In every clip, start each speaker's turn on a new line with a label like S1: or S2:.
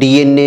S1: DNA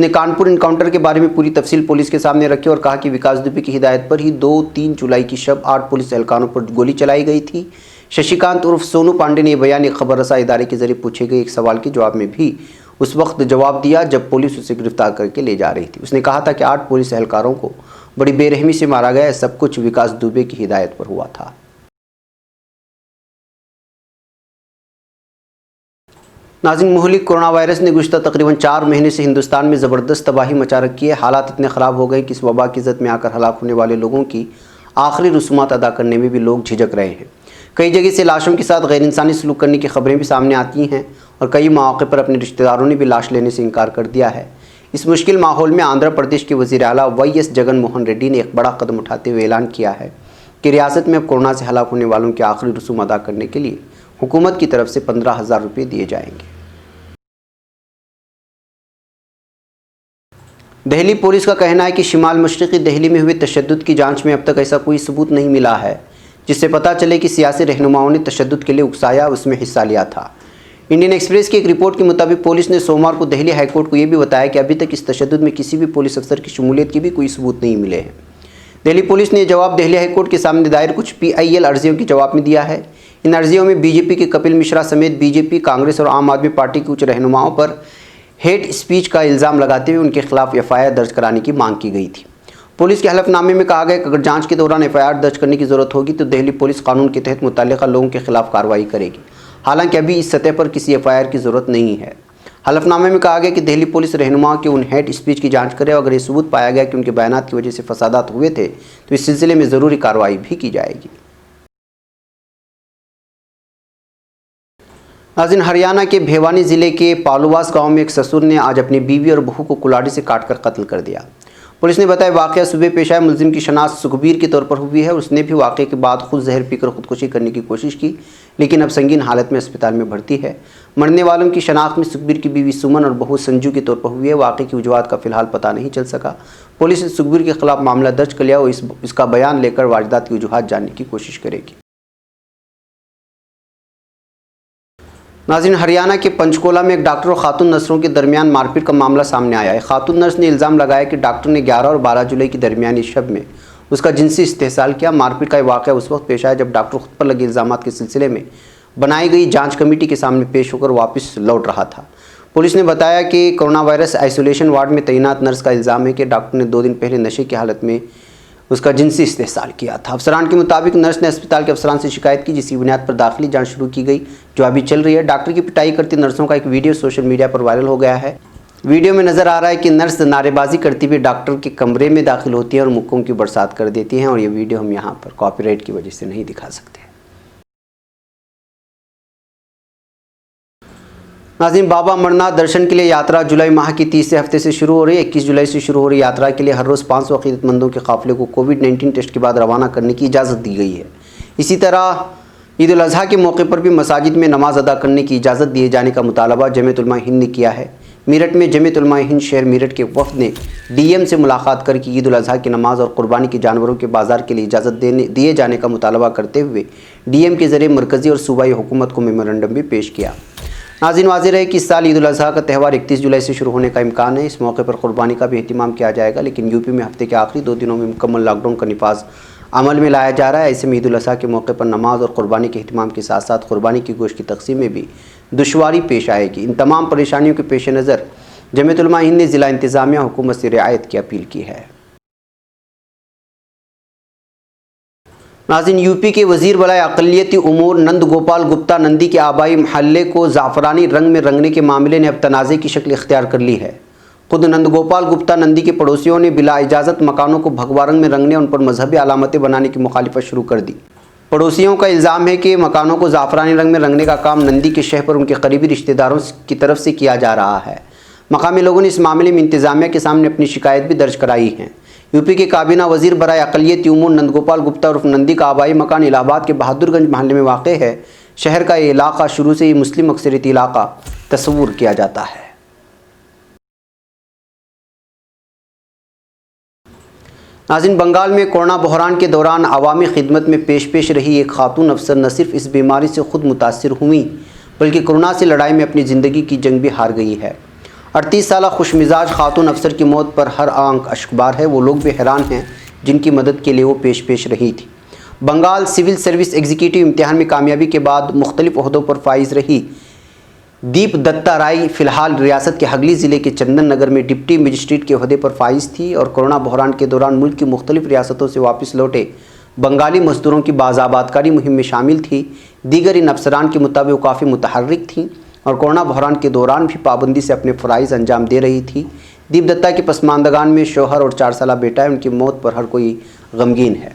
S1: اس نے Kanpur encounter کے بارے میں پوری تفصیل پولیس کے سامنے رکھی اور کہا کہ وکاس دوبے کی ہدایت پر ہی 2-3 جولائی کی شب 8 پولیس اہلکاروں پر گولی چلائی گئی تھی۔ ششی کانت عرف سونو پانڈے نے یہ بیان ایک خبر رساں ادارے کے ذریعے پوچھے گئے ایک سوال کے جواب میں بھی اس وقت جواب دیا جب پولیس اسے گرفتار کر کے لے جا رہی تھی۔ اس نے کہا تھا کہ 8 پولیس اہلکاروں کو بڑی بے رحمی سے مارا گیا، سب کچھ وکاس دوبے کی ہدایت پر ہوا تھا۔ ناظرین، مہلک کورونا وائرس نے گزشتہ تقریباً 4 مہینے سے ہندوستان میں زبردست تباہی مچا رکھی ہے۔ حالات اتنے خراب ہو گئے کہ اس وبا کی زد میں آ کر ہلاک ہونے والے لوگوں کی آخری رسومات ادا کرنے میں بھی لوگ جھجک رہے ہیں۔ کئی جگہ سے لاشوں کے ساتھ غیر انسانی سلوک کرنے کی خبریں بھی سامنے آتی ہیں اور کئی مواقع پر اپنے رشتہ داروں نے بھی لاش لینے سے انکار کر دیا ہے۔ اس مشکل ماحول میں آندھرا پردیش کے وزیر اعلیٰ وائی ایس جگن موہن ریڈی نے ایک بڑا قدم اٹھاتے ہوئے اعلان کیا ہے کہ ریاست میں اب کورونا سے ہلاک ہونے والوں کے آخری رسوم ادا کرنے کے لیے حکومت کی طرف سے 15,000 روپے دیے جائیں گے۔ دہلی پولیس کا کہنا ہے کہ شمال مشرقی دہلی میں ہوئے تشدد کی جانچ میں اب تک ایسا کوئی ثبوت نہیں ملا ہے جس سے پتہ چلے کہ سیاسی رہنماؤں نے تشدد کے لیے اکسایا اس میں حصہ لیا تھا۔ انڈین ایکسپریس کی ایک رپورٹ کے مطابق پولیس نے سوموار کو دہلی ہائی کورٹ کو یہ بھی بتایا کہ ابھی تک اس تشدد میں کسی بھی پولیس افسر کی شمولیت کے بھی کوئی ثبوت نہیں ملے ہیں۔ دہلی پولیس نے یہ جواب دہلی ہائی کورٹ کے سامنے دائر کچھ PIL عرضیوں کے جواب میں دیا ہے۔ ان عرضیوں میں بی جے پی کے کپل مشرا سمیت BJP، کانگریس اور عام آدمی پارٹی کے کچھ رہنماؤں پر ہیٹ اسپیچ کا الزام لگاتے ہوئے ان کے خلاف FIR درج کرانے کی مانگ کی گئی تھی۔ پولیس کے حلف نامے میں کہا گیا کہ اگر جانچ کے دوران FIR درج کرنے کی ضرورت ہوگی تو دہلی پولیس قانون کے تحت متعلقہ لوگوں کے خلاف کارروائی کرے گی، حالانکہ ابھی اس سطح پر کسی FIR کی ضرورت نہیں ہے۔ حلف نامے میں کہا گیا کہ دہلی پولیس رہنماؤں کے ان ہیٹ اسپیچ کی جانچ کرے اور اگر یہ ثبوت پایا گیا کہ ان کے بیانات کی وجہ سے فسادات ہوئے تھے تو اس سلسلے میں ضروری کارروائی بھی کی جائے گی۔ ناظرین، ہریانہ کے بھیوانی ضلع کے پالواس گاؤں میں ایک سسر نے آج اپنی بیوی اور بہو کو کلاڑی سے کاٹ کر قتل کر دیا۔ پولیس نے بتایا واقعہ صبح پیش آیا۔ ملزم کی شناخت سکھبیر کے طور پر ہوئی ہے۔ اس نے بھی واقعے کے بعد خود زہر پی کر خودکشی کرنے کی کوشش کی لیکن اب سنگین حالت میں اسپتال میں بھرتی ہے۔ مرنے والوں کی شناخت میں سکھبیر کی بیوی سمن اور بہو سنجو کے طور پر ہوئی ہے۔ واقعے کی وجوہات کا فی الحال پتہ نہیں چل سکا۔ پولیس نے سکھبیر کے خلاف معاملہ درج کر لیا اور اس کا بیان لے کر واردات کی وجوہات جاننے کی کوشش کرے گی۔ ناظرین، ہریانہ کے پنچکولہ میں ایک ڈاکٹر اور خاتون نرسوں کے درمیان مار پیٹ کا معاملہ سامنے آیا ہے۔ خاتون نرس نے الزام لگایا کہ ڈاکٹر نے 11 اور 12 جولائی کی درمیانی شب میں اس کا جنسی استحصال کیا۔ مار پیٹ کا یہ واقعہ اس وقت پیش آیا جب ڈاکٹر خود پر لگے الزامات کے سلسلے میں بنائی گئی جانچ کمیٹی کے سامنے پیش ہو کر واپس لوٹ رہا تھا۔ پولیس نے بتایا کہ کورونا وائرس آئسولیشن وارڈ میں تعینات نرس کا الزام ہے کہ ڈاکٹر نے 2 دن پہلے نشے کی حالت میں اس کا جنسی استحصال کیا تھا۔ افسران کے مطابق نرس نے اسپتال کے افسران سے شکایت کی جس کی بنیاد پر داخلی جانچ شروع کی گئی جو ابھی چل رہی ہے۔ ڈاکٹر کی پٹائی کرتی نرسوں کا ایک ویڈیو سوشل میڈیا پر وائرل ہو گیا ہے۔ ویڈیو میں نظر آ رہا ہے کہ نرس نعرے بازی کرتی ہوئی ڈاکٹر کے کمرے میں داخل ہوتی ہیں اور مکوں کی برسات کر دیتی ہیں، اور یہ ویڈیو ہم یہاں پر کاپی رائٹ کی وجہ سے نہیں دکھا سکتے۔ ناظرین، بابا امرناتھ درشن کے لیے یاترا جولائی ماہ کی تیسرے ہفتے سے شروع ہو رہی ہے۔ 21 جولائی سے شروع ہو رہی یاترا کے لیے ہر روز 500 عقیدت مندوں کے قافلے کو کووڈ-19 ٹیسٹ کے بعد روانہ کرنے کی اجازت دی گئی ہے۔ اسی طرح عید الاضحیٰ کے موقع پر بھی مساجد میں نماز ادا کرنے کی اجازت دیے جانے کا مطالبہ جمعیت علماء ہند نے کیا ہے۔ میرٹھ میں جمعیت علماء ہند شہر میرٹھ کے وفد نے DM سے ملاقات کر کے عید الاضحیٰ کی نماز اور قربانی کے جانوروں کے بازار کے لیے اجازت دیے جانے کا مطالبہ کرتے ہوئے DM کے ذریعے مرکزی اور صوبائی حکومت کو میمورنڈم بھی پیش کیا۔ ناظرین، واضح رہے کہ اس سال عید الاضحیٰ کا تہوار 31 جولائی سے شروع ہونے کا امکان ہے۔ اس موقع پر قربانی کا بھی اہتمام کیا جائے گا، لیکن UP میں ہفتے کے آخری 2 دنوں میں مکمل لاک ڈاؤن کا نفاذ عمل میں لایا جا رہا ہے۔ ایسے میں عید الاضحیٰ کے موقع پر نماز اور قربانی کے اہتمام کے ساتھ ساتھ قربانی کی گوشت کی تقسیم میں بھی دشواری پیش آئے گی۔ ان تمام پریشانیوں کے پیش نظر جمعیت علماء ہند نے ضلع انتظامیہ حکومت سے رعایت کی اپیل کی ہے۔ ناظرین، UP کے وزیر برائے اقلیتی امور نند گوپال گپتا نندی کے آبائی محلے کو زعفرانی رنگ میں رنگنے کے معاملے نے اب تنازع کی شکل اختیار کر لی ہے۔ خود نند گوپال گپتا نندی کے پڑوسیوں نے بلا اجازت مکانوں کو بھگوا رنگ میں رنگنے اور ان پر مذہبی علامتیں بنانے کی مخالفت شروع کر دی۔ پڑوسیوں کا الزام ہے کہ مکانوں کو زعفرانی رنگ میں رنگنے کا کام نندی کے شہر پر ان کے قریبی رشتہ داروں کی طرف سے کیا جا رہا ہے۔ مقامی لوگوں نے اس معاملے میں انتظامیہ کے سامنے اپنی شکایت بھی درج کرائی ہے۔ UP کے کابینہ وزیر برائے اقلیتی امور نند گوپال گپتا عرف نندی کا آبائی مکان الہ آباد کے بہادر گنج محلے میں واقع ہے۔ شہر کا یہ علاقہ شروع سے ہی مسلم اکثریتی علاقہ تصور کیا جاتا ہے۔ ناظرین، بنگال میں کورونا بحران کے دوران عوامی خدمت میں پیش رہی ایک خاتون افسر نہ صرف اس بیماری سے خود متاثر ہوئیں بلکہ کورونا سے لڑائی میں اپنی زندگی کی جنگ بھی ہار گئی ہے۔ 38 سالہ خوش مزاج خاتون افسر کی موت پر ہر آنکھ اشکبار ہے۔ وہ لوگ بھی حیران ہیں جن کی مدد کے لیے وہ پیش رہی تھی۔ بنگال سول سروس ایگزیکٹو امتحان میں کامیابی کے بعد مختلف عہدوں پر فائز رہی دیپ دتا رائے فی الحال ریاست کے ہگلی ضلع کے چندن نگر میں ڈپٹی مجسٹریٹ کے عہدے پر فائز تھی اور کورونا بحران کے دوران ملک کی مختلف ریاستوں سے واپس لوٹے بنگالی مزدوروں کی بازآبادکاری مہم میں شامل تھی۔ دیگر ان افسران کے مطابق وہ کافی متحرک تھیں اور کورونا بحران کے دوران بھی پابندی سے اپنے فرائض انجام دے رہی تھی۔ دیپ دتا کے پسماندگان میں شوہر اور 4 سالہ بیٹا ہے۔ ان کی موت پر ہر کوئی غمگین ہے۔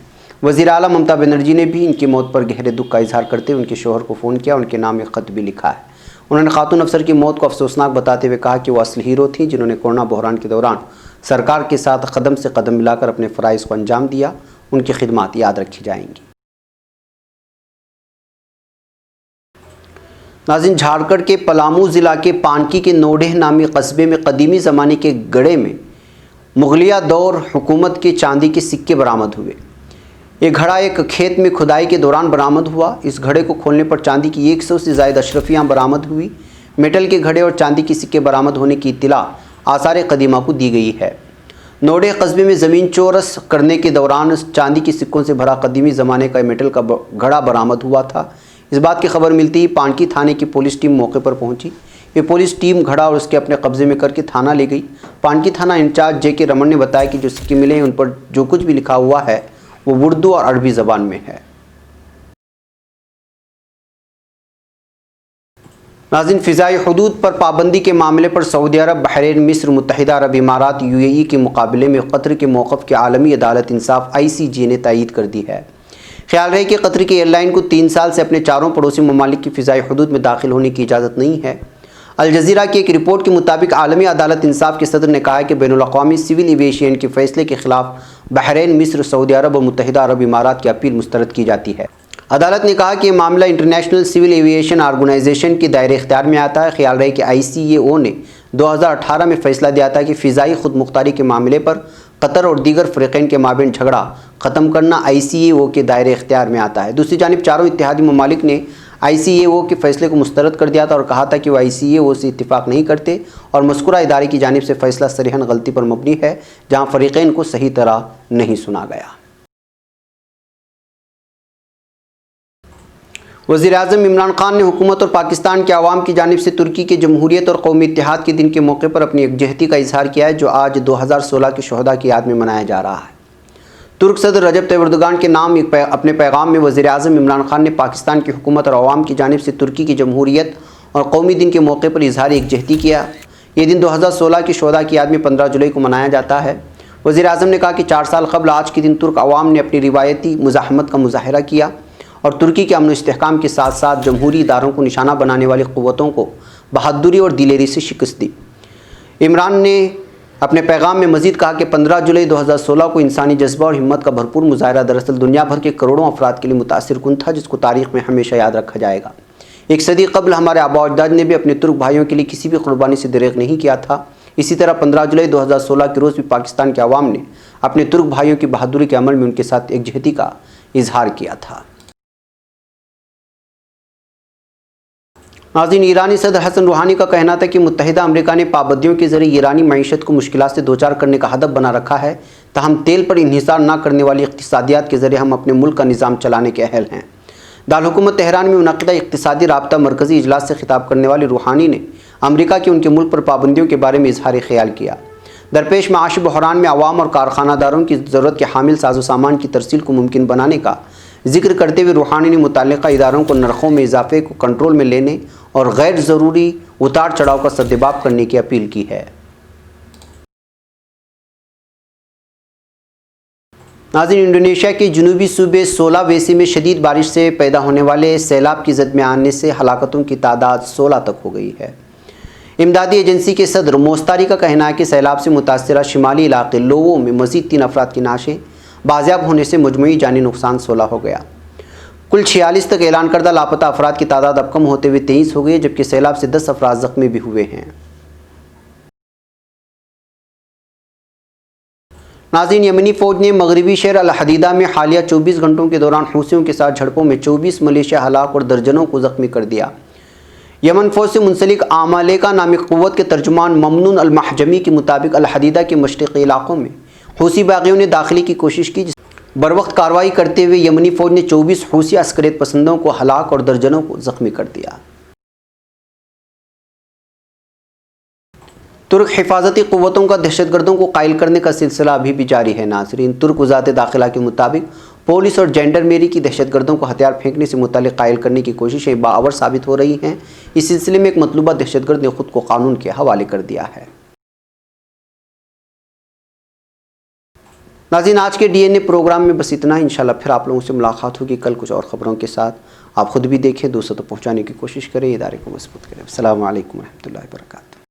S1: وزیر اعلیٰ ممتا بنرجی نے بھی ان کی موت پر گہرے دکھ کا اظہار کرتے ہوئے ان کے شوہر کو فون کیا، ان کے نام ایک خط بھی لکھا ہے۔ انہوں نے خاتون افسر کی موت کو افسوسناک بتاتے ہوئے کہا کہ وہ اصل ہیرو تھیں جنہوں نے کورونا بحران کے دوران سرکار کے ساتھ قدم سے قدم ملا کر اپنے فرائض کو انجام دیا۔ ان کی خدمات یاد رکھی جائیں گی۔ ناظرین، جھارکھنڈ کے پلامو ضلع کے پانکی کے نوڈہ نامی قصبے میں قدیمی زمانے کے گڑھے میں مغلیہ دور حکومت کے چاندی کے سکے برآمد ہوئے۔ یہ گھڑا ایک کھیت میں کھدائی کے دوران برآمد ہوا۔ اس گھڑے کو کھولنے پر چاندی کی 100 سے زائد اشرفیاں برآمد ہوئی۔ میٹل کے گھڑے اور چاندی کے سکے برآمد ہونے کی اطلاع آثار قدیمہ کو دی گئی ہے۔ نوڈہ قصبے میں زمین چورس کرنے کے دوران چاندی کے سکوں سے بھرا قدیمی زمانے کا میٹل کا گھڑا برآمد ہوا تھا۔ اس بات کی خبر ملتی ہی پانکی تھانے کی پولیس ٹیم موقع پر پہنچی۔ یہ پولیس ٹیم گھڑا اور اس کے اپنے قبضے میں کر کے تھانہ لے گئی۔ پانکی تھانہ انچارج جے کے رمن نے بتایا کہ جو سکے ملے ہیں ان پر جو کچھ بھی لکھا ہوا ہے وہ اردو اور عربی زبان میں ہے۔ ناظرین، فضائی حدود پر پابندی کے معاملے پر سعودی عرب، بحرین، مصر، متحدہ عرب امارات، UAE کے مقابلے میں قطر کے موقف کی عالمی عدالت انصاف ICJ نے تائید کر دی ہے۔ خیال رہے کہ قطر کی ایئر لائن کو 3 سال سے اپنے چاروں پڑوسی ممالک کی فضائی حدود میں داخل ہونے کی اجازت نہیں ہے۔ الجزیرہ کی ایک رپورٹ کے مطابق عالمی عدالت انصاف کے صدر نے کہا ہے کہ بین الاقوامی سول ایویشن کے فیصلے کے خلاف بحرین، مصر، سعودی عرب اور متحدہ عرب امارات کی اپیل مسترد کی جاتی ہے۔ عدالت نے کہا کہ یہ معاملہ انٹرنیشنل سول ایویشن آرگنائزیشن کے دائرۂ اختیار میں آتا ہے۔ خیال رہے کہ ICAO نے 2018 میں فیصلہ دیا تھا کہ فضائی خود مختاری کے معاملے پر قطر اور دیگر فریقین کے مابین جھگڑا ختم کرنا ICAO کے دائرۂ اختیار میں آتا ہے۔ دوسری جانب چاروں اتحادی ممالک نے ICAO کے فیصلے کو مسترد کر دیا تھا اور کہا تھا کہ وہ ICAO سے اتفاق نہیں کرتے اور مذکورہ ادارے کی جانب سے فیصلہ صریحاً غلطی پر مبنی ہے، جہاں فریقین کو صحیح طرح نہیں سنا گیا۔ وزیر اعظم عمران خان نے حکومت اور پاکستان کے عوام کی جانب سے ترکی کے جمہوریت اور قومی اتحاد کے دن کے موقع پر اپنی یکجہتی کا اظہار کیا ہے، جو آج 2016 کے شہداء کی یاد میں منایا جا رہا ہے۔ ترک صدر رجب طیب اردوغان کے نام اپنے پیغام میں وزیر اعظم عمران خان نے پاکستان کی حکومت اور عوام کی جانب سے ترکی کی جمہوریت اور قومی دن کے موقع پر اظہار یکجہتی کیا۔ یہ دن 2016 کے شہداء کی یاد میں 15 جولائی کو منایا جاتا ہے۔ وزیر اعظم نے کہا کہ 4 سال قبل آج کے دن ترک عوام نے اپنی روایتی مزاحمت کا مظاہرہ کیا اور ترکی کے امن و استحکام کے ساتھ ساتھ جمہوری اداروں کو نشانہ بنانے والی قوتوں کو بہادری اور دلیری سے شکست دی۔ عمران نے اپنے پیغام میں مزید کہا کہ 15 جولائی 2016 کو انسانی جذبہ اور ہمت کا بھرپور مظاہرہ دراصل دنیا بھر کے کروڑوں افراد کے لیے متاثر کن تھا، جس کو تاریخ میں ہمیشہ یاد رکھا جائے گا۔ 1 صدی قبل ہمارے آباء و اجداد نے بھی اپنے ترک بھائیوں کے لیے کسی بھی قربانی سے دریغ نہیں کیا تھا۔ اسی طرح 15 جولائی 2016 کے روز بھی پاکستان کے عوام نے اپنے ترک بھائیوں کی بہادری کے عمل میں ان کے ساتھ یکجہتی کا اظہار کیا تھا۔ ناظرین، ایرانی صدر حسن روحانی کا کہنا تھا کہ متحدہ امریکہ نے پابندیوں کے ذریعے ایرانی معیشت کو مشکلات سے دوچار کرنے کا ہدف بنا رکھا ہے، تاہم تیل پر انحصار نہ کرنے والی اقتصادیات کے ذریعے ہم اپنے ملک کا نظام چلانے کے اہل ہیں۔ دارالحکومت تہران میں منعقدہ اقتصادی رابطہ مرکزی اجلاس سے خطاب کرنے والے روحانی نے امریکہ کی ان کے ملک پر پابندیوں کے بارے میں اظہار خیال کیا۔ درپیش معاشی بحران میں عوام اور کارخانہ داروں کی ضرورت کے حامل ساز و سامان کی ترسیل کو ممکن بنانے کا ذکر کرتے ہوئے روحانی نے متعلقہ اداروں کو نرخوں میں اضافے کو کنٹرول میں لینے اور غیر ضروری اتار چڑھاؤ کا سدباب کرنے کی اپیل کی ہے۔ ناظرین، انڈونیشیا کے جنوبی صوبے سولاویسی میں شدید بارش سے پیدا ہونے والے سیلاب کی زد میں آنے سے ہلاکتوں کی تعداد 16 تک ہو گئی ہے۔ امدادی ایجنسی کے صدر موستاری کا کہنا ہے کہ سیلاب سے متاثرہ شمالی علاقے لوو میں مزید 3 افراد کی نعشیں بازیاب ہونے سے مجموعی جانی نقصان 16 ہو گیا۔ کل 46 تک اعلان کردہ لاپتہ افراد کی تعداد اب کم ہوتے ہوئے 23 ہو گئی، جبکہ سیلاب سے 10 افراد زخمی بھی ہوئے ہیں۔ ناظرین، یمنی فوج نے مغربی شہر الحدیدہ میں حالیہ 24 گھنٹوں کے دوران حوثیوں کے ساتھ جھڑپوں میں 24 ملیشیا ہلاک اور درجنوں کو زخمی کر دیا۔ یمن فوج سے منسلک عمالقہ نامی قوت کے ترجمان ممنون المحجمی کے مطابق الحدیدہ کے مشرقی علاقوں میں حوثی باغیوں نے داخلے کی کوشش کی، بروقت کارروائی کرتے ہوئے یمنی فوج نے 24 حوثی عسکریت پسندوں کو ہلاک اور درجنوں کو زخمی کر دیا۔ ترک حفاظتی قوتوں کا دہشت گردوں کو قائل کرنے کا سلسلہ ابھی بھی جاری ہے۔ ناظرین، ترک وزارت داخلہ کے مطابق پولیس اور جینڈرمیری کی دہشت گردوں کو ہتھیار پھینکنے سے متعلق قائل کرنے کی کوششیں باور ثابت ہو رہی ہیں۔ اس سلسلے میں ایک مطلوبہ دہشت گرد نے خود کو قانون کے حوالے کر دیا ہے۔ ناظرین، آج کے DNA پروگرام میں بس اتنا ہی۔ انشاءاللہ پھر آپ لوگوں سے ملاقات ہوگی کل کچھ اور خبروں کے ساتھ۔ آپ خود بھی دیکھیں، دوسروں تک پہنچانے کی کوشش کریں، ادارے کو مضبوط کریں۔ السلام علیکم ورحمۃ اللہ وبرکاتہ۔